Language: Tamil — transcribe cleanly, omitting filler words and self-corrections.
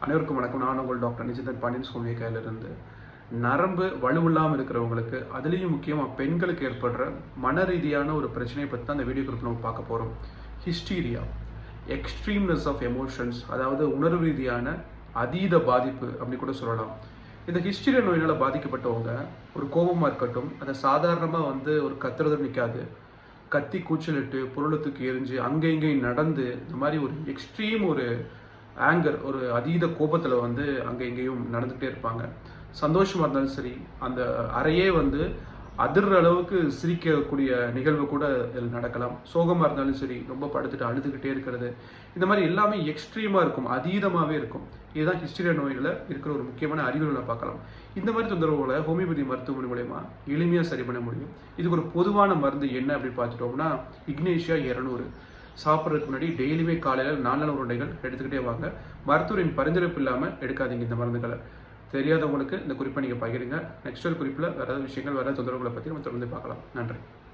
அனைவருக்கும் வணக்கம். நான் உங்கள் டாக்டர் நிஜிதன் பாண்டியன் ஹோமியோபதியிலிருந்து. நரம்பு வலுவில்லாமல் இருக்கிறவங்களுக்கு, அதுலேயும் முக்கியமாக பெண்களுக்கு ஏற்படுற மன ரீதியான ஒரு பிரச்சனையை பற்றி தான் இந்த வீடியோ குறிப்பில் நம்ம பார்க்க போகிறோம். ஹிஸ்டீரியா, எக்ஸ்ட்ரீம்னஸ் ஆஃப் எமோஷன்ஸ், அதாவது உணர்வு ரீதியான அதீத பாதிப்பு அப்படி கூட சொல்லலாம். இந்த ஹிஸ்டீரியா நோயினால் பாதிக்கப்பட்டவங்க ஒரு கோபமாக இருக்கட்டும், அதை சாதாரணமாக ஒரு கத்துறது நிற்காது, கத்தி கூச்சலிட்டு பொருளத்துக்கு எரிஞ்சு அங்கே இங்கேயும் நடந்து இந்த மாதிரி ஒரு எக்ஸ்ட்ரீம் ஒரு ஆங்கர், ஒரு அதீத கோபத்தில் அங்கே இங்கேயும் நடந்துகிட்டே இருப்பாங்க. சந்தோஷமாக இருந்தாலும் சரி, அந்த அறையே அதிர்ற அளவுக்கு சிரிக்கக்கூடிய நிகழ்வு கூட இதில் நடக்கலாம். சோகமாக இருந்தாலும் சரி, ரொம்ப படுத்துட்டு அழுதுகிட்டே இருக்கிறது, இந்த மாதிரி எல்லாமே எக்ஸ்ட்ரீமாக இருக்கும், அதீதமாகவே இருக்கும். இதுதான் ஹிஸ்டீரியா நோயில் இருக்கிற ஒரு முக்கியமான அறிகுறிகளை பார்க்கலாம். இந்த மாதிரி தொந்தரவுகளை ஹோமியோபதி மருத்துவமனை மூலமா எளிமையாக சரி பண்ண முடியும். இதுக்கு ஒரு பொதுவான மருந்து என்ன அப்படின்னு பார்த்துட்டோம்னா, இக்னேஷியா 200 சாப்பிட்றதுக்கு முன்னாடி டெய்லியுமே காலையில் 4 உருண்டைகள் எடுத்துக்கிட்டே வாங்க. மருத்துவரின் பரிந்துரைப்பு இல்லாமல் எடுக்காதீங்க இந்த மருந்துகளை. தெரியாதவங்களுக்கு இந்த குறிப்பை நீங்கள் பகிருங்க. நெக்ஸ்ட் ஒரு குறிப்பில் வேறு ஏதாவது விஷயங்கள், வேறு தொந்தரவுகளை பற்றி நம்ம தொடர்ந்து பார்க்கலாம். நன்றி.